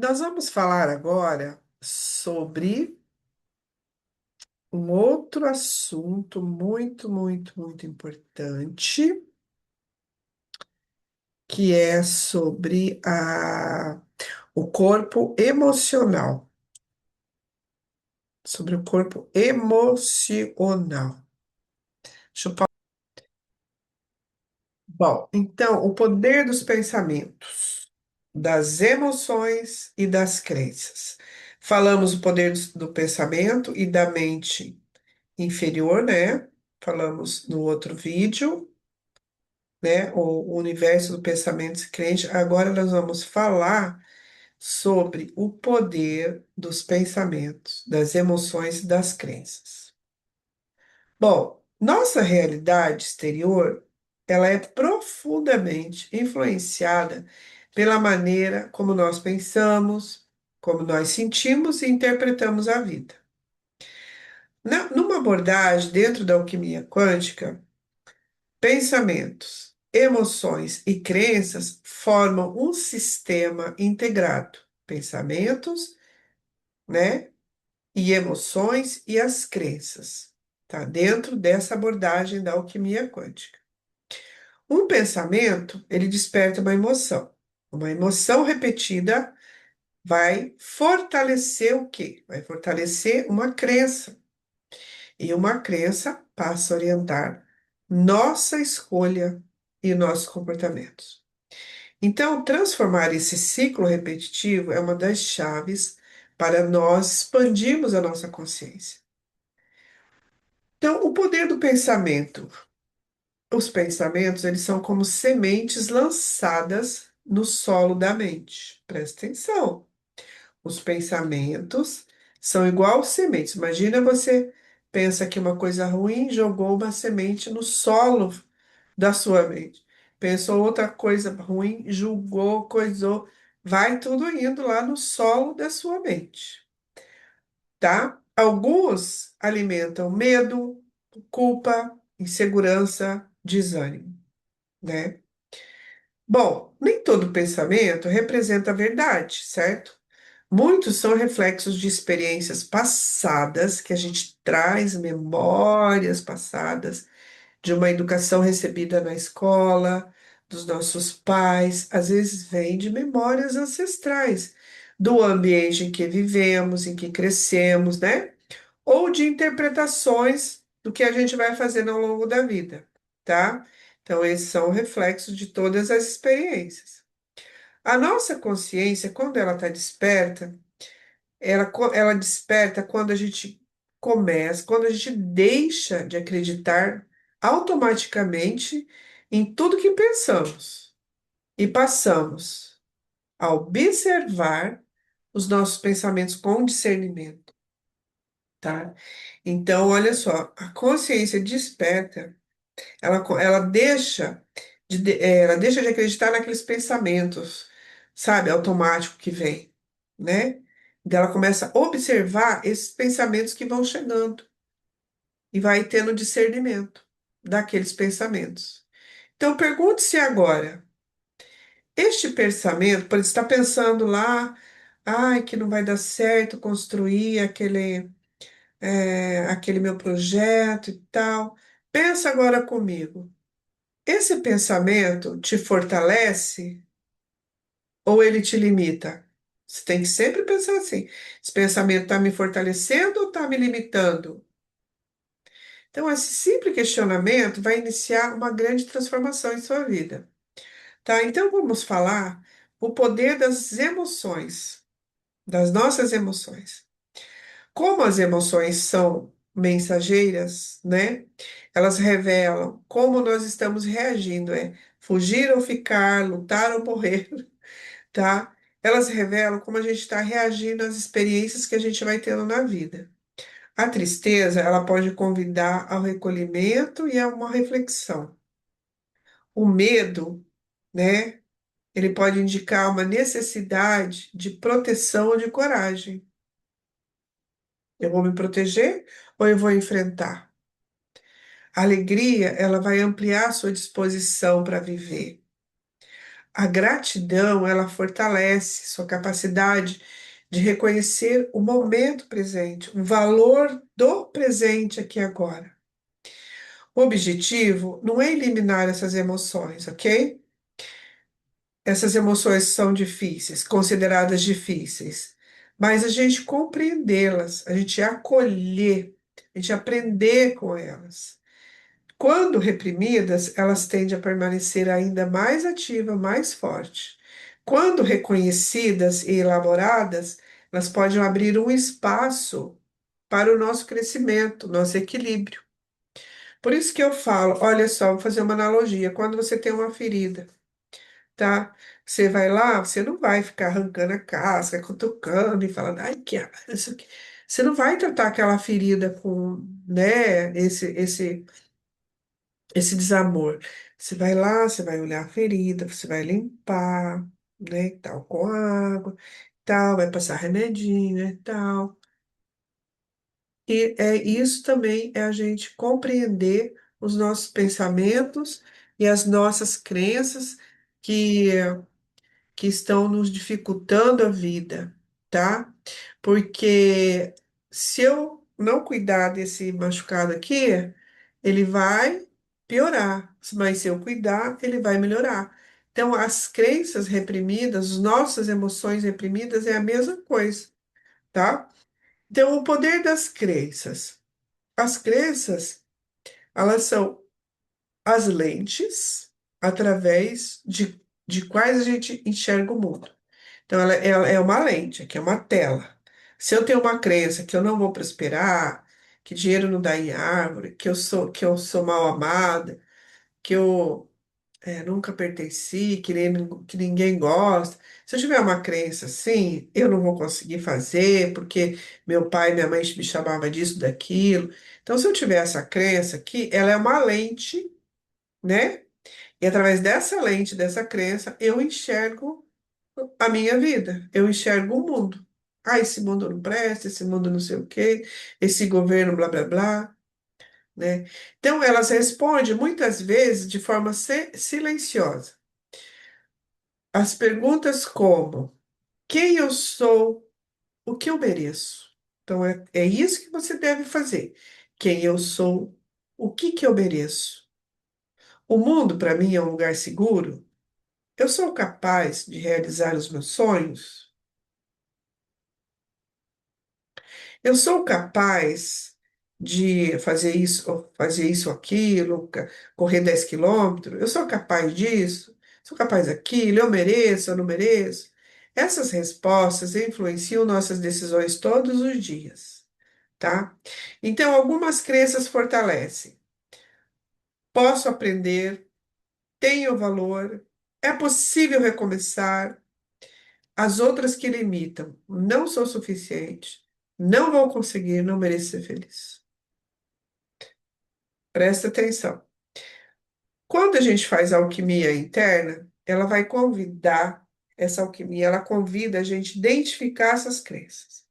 Nós vamos falar agora sobre um outro assunto muito importante, que é sobre o corpo emocional, sobre o corpo emocional. Deixa eu Bom, então, o poder dos pensamentos, das emoções e das crenças. Falamos o poder do pensamento e da mente inferior, né? Falamos no outro vídeo, né? O universo do pensamento crente. Agora nós vamos falar sobre o poder dos pensamentos, das emoções e das crenças. Bom, nossa realidade exterior, ela é profundamente influenciada pela maneira como nós pensamos, como nós sentimos e interpretamos a vida. Numa abordagem dentro da alquimia quântica, pensamentos, emoções e crenças formam um sistema integrado. Pensamentos, né? E emoções e as crenças, tá? Dentro dessa abordagem da alquimia quântica. Um pensamento, ele desperta uma emoção. Uma emoção repetida vai fortalecer o quê? Vai fortalecer uma crença. E uma crença passa a orientar nossa escolha e nossos comportamentos. Então, transformar esse ciclo repetitivo é uma das chaves para nós expandirmos a nossa consciência. Então, o poder do pensamento. Os pensamentos, eles são como sementes lançadas no solo da mente. Presta atenção. Os pensamentos são igual sementes. Imagina você pensa que uma coisa ruim, jogou uma semente no solo da sua mente. Pensou outra coisa ruim, julgou, coisou, vai tudo indo lá no solo da sua mente, tá? Alguns alimentam medo, culpa, insegurança, desânimo, né? Bom, nem todo pensamento representa a verdade, certo? Muitos são reflexos de experiências passadas, que a gente traz memórias passadas de uma educação recebida na escola, dos nossos pais, às vezes vem de memórias ancestrais, do ambiente em que vivemos, em que crescemos, né? Ou de interpretações do que a gente vai fazendo ao longo da vida, tá? Então, esses são reflexos de todas as experiências. A nossa consciência, quando ela está desperta, ela desperta quando a gente começa, quando a gente deixa de acreditar automaticamente em tudo que pensamos e passamos a observar os nossos pensamentos com discernimento, tá? Então, olha só, a consciência desperta, ela deixa ela deixa de acreditar naqueles pensamentos, sabe, automático que vem, né? Então, ela começa a observar esses pensamentos que vão chegando e vai tendo discernimento daqueles pensamentos. Então, pergunte-se agora, este pensamento, por estar pensando lá, ai, que não vai dar certo construir aquele meu projeto e tal. Pensa agora comigo. Esse pensamento te fortalece ou ele te limita? Você tem que sempre pensar assim: esse pensamento está me fortalecendo ou está me limitando? Então, esse simples questionamento vai iniciar uma grande transformação em sua vida, tá? Então, vamos falar o poder das emoções, das nossas emoções. Como as emoções são mensageiras, né? Elas revelam como nós estamos reagindo, fugir ou ficar, lutar ou morrer, tá? Elas revelam como a gente está reagindo às experiências que a gente vai tendo na vida. A tristeza, ela pode convidar ao recolhimento e a uma reflexão. O medo, né? Ele pode indicar uma necessidade de proteção ou de coragem. Eu vou me proteger ou eu vou enfrentar? A alegria, ela vai ampliar a sua disposição para viver. A gratidão, ela fortalece sua capacidade de reconhecer o momento presente, o valor do presente aqui e agora. O objetivo não é eliminar essas emoções, ok? Essas emoções são difíceis, consideradas difíceis, mas a gente compreendê-las, a gente acolher, a gente aprender com elas. Quando reprimidas, elas tendem a permanecer ainda mais ativa, mais forte. Quando reconhecidas e elaboradas, elas podem abrir um espaço para o nosso crescimento, nosso equilíbrio. Por isso que eu falo, olha só, vou fazer uma analogia. Quando você tem uma ferida, tá? Você vai lá, você não vai ficar arrancando a casca, cutucando e falando, ai, isso aqui. Você não vai tratar aquela ferida com, né, esse desamor. Você vai lá, você vai olhar a ferida, você vai limpar, né, e tal, com água, tal, vai passar remedinho, e tal. E isso também é a gente compreender os nossos pensamentos e as nossas crenças que, que estão nos dificultando a vida, tá? Porque se eu não cuidar desse machucado aqui, ele vai piorar, mas se eu cuidar, ele vai melhorar. Então, as crenças reprimidas, as nossas emoções reprimidas é a mesma coisa, tá? Então, o poder das crenças. As crenças, elas são as lentes através de quais a gente enxerga o mundo. Então, ela é uma lente, que é uma tela. Se eu tenho uma crença que eu não vou prosperar, que dinheiro não dá em árvore, que eu sou mal amada, que eu nunca pertenci, que ninguém gosta. Se eu tiver uma crença assim, eu não vou conseguir fazer, porque meu pai e minha mãe me chamavam disso, daquilo. Então, se eu tiver essa crença aqui, ela é uma lente, né? E através dessa lente, dessa crença, eu enxergo a minha vida, eu enxergo o mundo. Ah, esse mundo não presta, esse mundo não sei o quê, esse governo blá blá blá, né? Então, elas respondem muitas vezes de forma silenciosa. As perguntas como quem eu sou, o que eu mereço. Então, é isso que você deve fazer. Quem eu sou, o que eu mereço. O mundo, para mim, é um lugar seguro. Eu sou capaz de realizar os meus sonhos. Eu sou capaz de fazer isso ou aquilo, correr 10 quilômetros. Eu sou capaz disso. Sou capaz daquilo. Eu mereço, eu não mereço. Essas respostas influenciam nossas decisões todos os dias, tá? Então, algumas crenças fortalecem. Posso aprender, tenho valor, é possível recomeçar. As outras que limitam, não sou suficiente, não vou conseguir, não mereço ser feliz. Presta atenção. Quando a gente faz alquimia interna, ela vai convidar, essa alquimia, ela convida a gente a identificar essas crenças.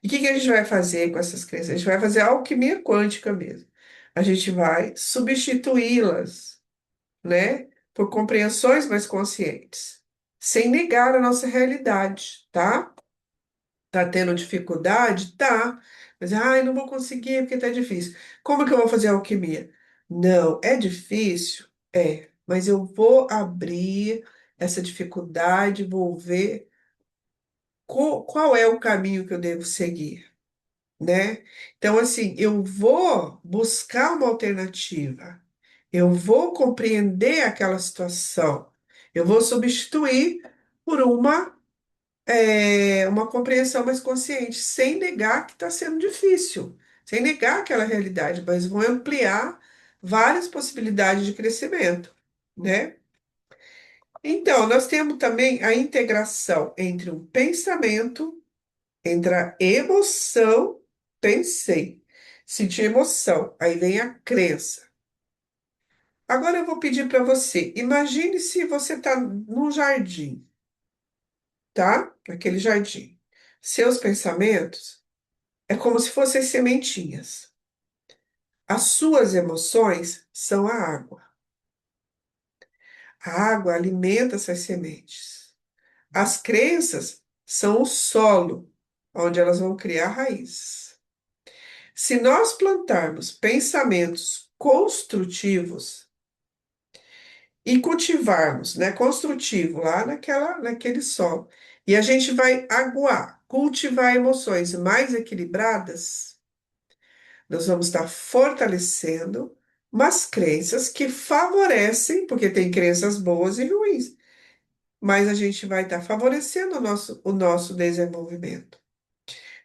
E o que que a gente vai fazer com essas crenças? A gente vai fazer a alquimia quântica mesmo. A gente vai substituí-las, né, por compreensões mais conscientes, sem negar a nossa realidade, tá? Tá tendo dificuldade? Tá. Mas, ai, não vou conseguir porque tá difícil. Como que eu vou fazer alquimia? Não, é difícil? É, mas eu vou abrir essa dificuldade, vou ver qual é o caminho que eu devo seguir, né? Então, assim, eu vou buscar uma alternativa, eu vou compreender aquela situação, eu vou substituir por uma compreensão mais consciente, sem negar que está sendo difícil, sem negar aquela realidade, mas vão ampliar várias possibilidades de crescimento, né? Então, nós temos também a integração entre o pensamento, entre a emoção, pensei, senti emoção, aí vem a crença. Agora eu vou pedir para você, imagine se você está num jardim, tá? Naquele jardim. Seus pensamentos é como se fossem sementinhas. As suas emoções são a água. A água alimenta essas sementes. As crenças são o solo onde elas vão criar raízes. Se nós plantarmos pensamentos construtivos e cultivarmos, né, construtivo lá naquele solo, e a gente vai aguar, cultivar emoções mais equilibradas, nós vamos estar fortalecendo umas crenças que favorecem, porque tem crenças boas e ruins, mas a gente vai estar favorecendo o nosso desenvolvimento.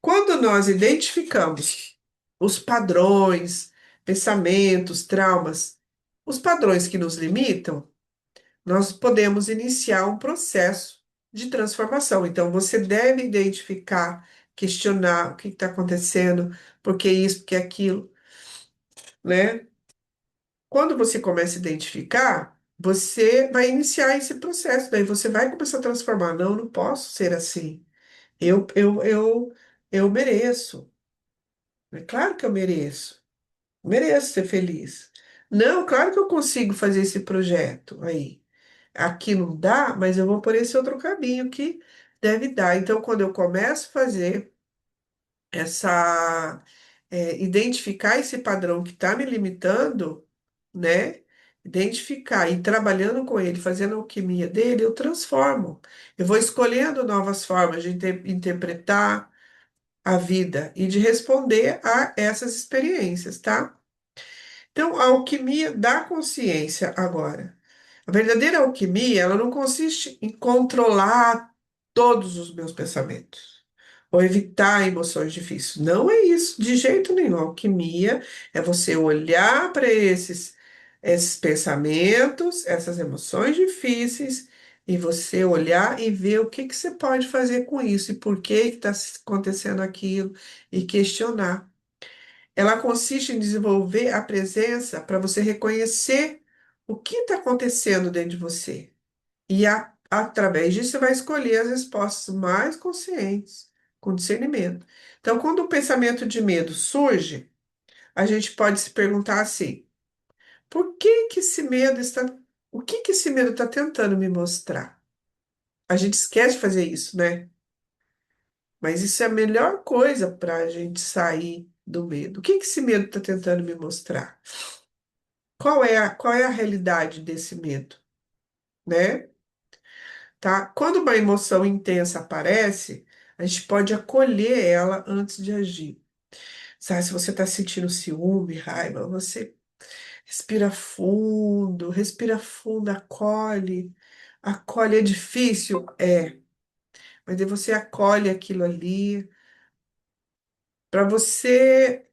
Quando nós identificamos os padrões, pensamentos, traumas, os padrões que nos limitam, nós podemos iniciar um processo de transformação. Então, você deve identificar, questionar o que está acontecendo, por que isso, por que aquilo, né? Quando você começa a identificar, você vai iniciar esse processo, daí você vai começar a transformar. Não, não posso ser assim. Eu mereço. É claro que eu mereço. Mereço ser feliz. Não, claro que eu consigo fazer esse projeto aí. Aqui não dá, mas eu vou por esse outro caminho que deve dar. Então, quando eu começo a fazer identificar esse padrão que está me limitando, né? Identificar e trabalhando com ele, fazendo a alquimia dele, eu transformo. Eu vou escolhendo novas formas de interpretar a vida e de responder a essas experiências, tá? Então, a alquimia da consciência agora. A verdadeira alquimia, ela não consiste em controlar todos os meus pensamentos ou evitar emoções difíceis. Não é isso, de jeito nenhum. A alquimia é você olhar para esses pensamentos, essas emoções difíceis, e você olhar e ver o que que você pode fazer com isso e por que está acontecendo aquilo e questionar. Ela consiste em desenvolver a presença para você reconhecer o que está acontecendo dentro de você. E através disso você vai escolher as respostas mais conscientes, com discernimento. Então, quando o pensamento de medo surge, a gente pode se perguntar assim: por que que esse medo está, o que que esse medo está tentando me mostrar? A gente esquece de fazer isso, né? Mas isso é a melhor coisa para a gente sair do medo. O que que esse medo está tentando me mostrar? Qual é a realidade desse medo, né? Tá? Quando uma emoção intensa aparece, a gente pode acolher ela antes de agir. Sabe, se você está sentindo ciúme, raiva, você respira fundo, acolhe. Acolhe é difícil? É, mas aí você acolhe aquilo ali para você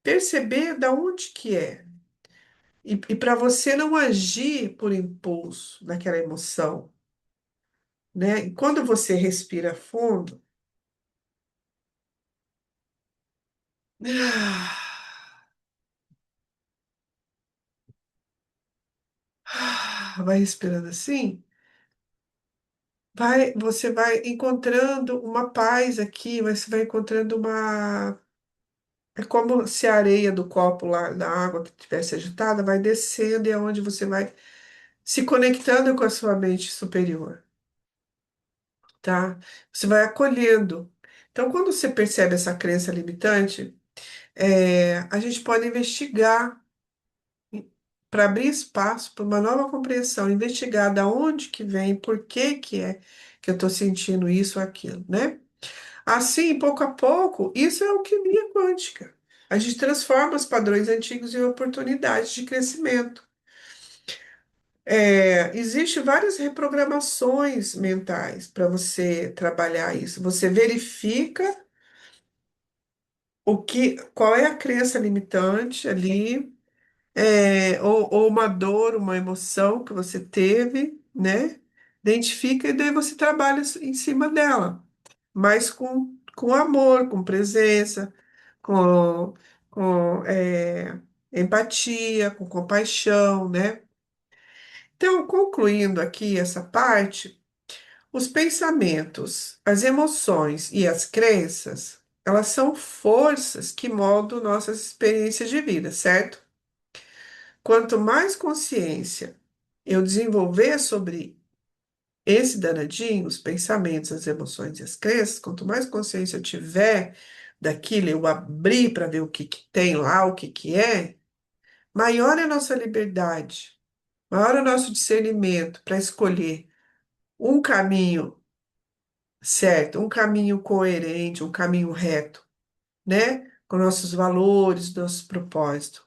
perceber da onde que é. E para você não agir por impulso naquela emoção, né? E quando você respira fundo, vai respirando assim, você vai encontrando uma paz aqui, você vai encontrando uma. É como se a areia do copo lá da água que tivesse agitada vai descendo e é onde você vai se conectando com a sua mente superior, tá? Você vai acolhendo. Então, quando você percebe essa crença limitante, a gente pode investigar para abrir espaço para uma nova compreensão, investigar da onde que vem, por que que é que eu estou sentindo isso ou aquilo, né? Assim, pouco a pouco, isso é alquimia quântica. A gente transforma os padrões antigos em oportunidades de crescimento. Existem várias reprogramações mentais para você trabalhar isso. Você verifica qual é a crença limitante ali, ou uma dor, uma emoção que você teve, né? Identifica e daí você trabalha em cima dela, mas com amor, com presença, com, com empatia, com compaixão, né? Então, concluindo aqui essa parte, os pensamentos, as emoções e as crenças, elas são forças que moldam nossas experiências de vida, certo? Quanto mais consciência eu desenvolver sobre esse danadinho, os pensamentos, as emoções e as crenças, quanto mais consciência eu tiver daquilo, eu abrir para ver o que que tem lá, o que que é, maior é a nossa liberdade, maior é o nosso discernimento para escolher um caminho certo, um caminho coerente, um caminho reto, né? Com nossos valores, nossos propósitos.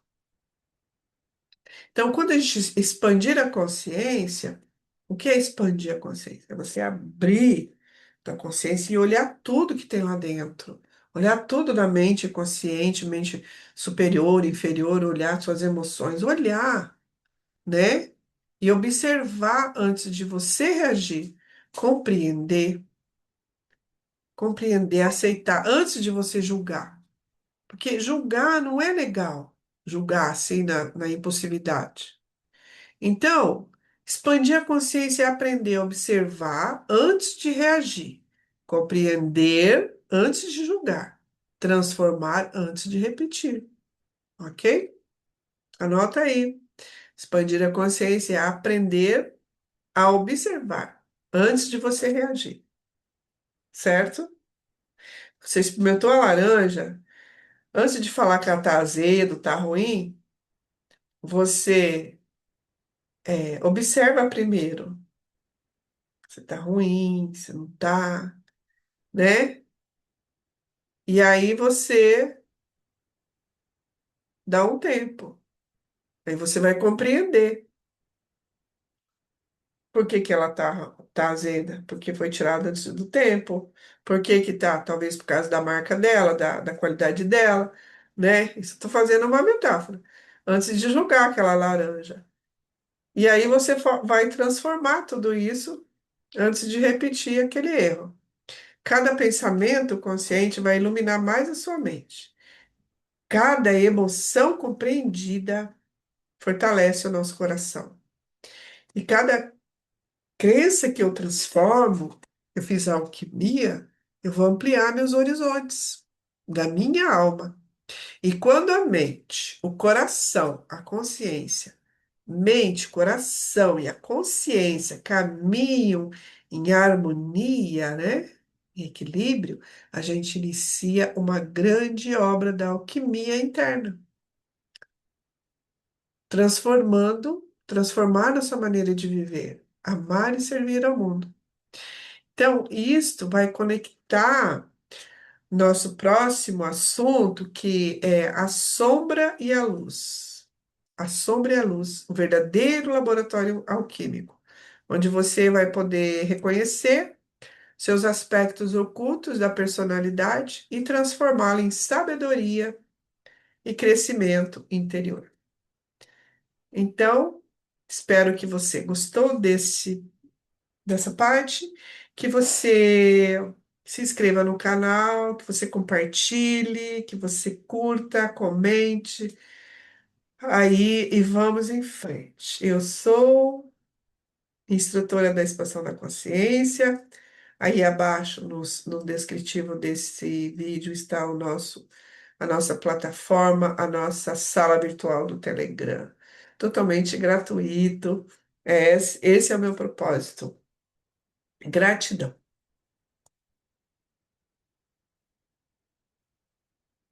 Então, quando a gente expandir a consciência, o que é expandir a consciência? É você abrir a consciência e olhar tudo que tem lá dentro. Olhar tudo na mente consciente, mente superior, inferior, olhar suas emoções, olhar, né? E observar antes de você reagir, compreender, compreender, aceitar, antes de você julgar. Porque julgar não é legal, julgar assim na impulsividade. Então, expandir a consciência é aprender a observar antes de reagir, compreender antes de julgar, transformar antes de repetir, ok? Anota aí. Expandir a consciência é aprender a observar antes de você reagir, certo? Você experimentou a laranja, antes de falar que ela tá azedo, tá ruim, você observa primeiro. Você tá ruim, você não tá, né? E aí você dá um tempo. Aí você vai compreender por que que ela tá azeda, porque foi tirada do tempo. Por que que tá? Talvez por causa da marca dela, da qualidade dela, né? Isso eu tô fazendo uma metáfora. Antes de julgar aquela laranja. E aí você vai transformar tudo isso antes de repetir aquele erro. Cada pensamento consciente vai iluminar mais a sua mente. Cada emoção compreendida fortalece o nosso coração. E cada crença que eu transformo, eu fiz a alquimia, eu vou ampliar meus horizontes da minha alma. E quando a mente, o coração, a consciência, mente, coração e a consciência caminham em harmonia, né? Em equilíbrio, a gente inicia uma grande obra da alquimia interna, transformar nossa maneira de viver, amar e servir ao mundo. Então, isto vai conectar nosso próximo assunto, que é a sombra e a luz. A sombra e a luz, o verdadeiro laboratório alquímico, onde você vai poder reconhecer seus aspectos ocultos da personalidade e transformá-la em sabedoria e crescimento interior. Então, espero que você gostou dessa parte, que você se inscreva no canal, que você compartilhe, que você curta, comente aí e vamos em frente. Eu sou instrutora da expansão da consciência. Aí abaixo, no descritivo desse vídeo, está a nossa plataforma, a nossa sala virtual do Telegram. Totalmente gratuito. Esse é o meu propósito. Gratidão.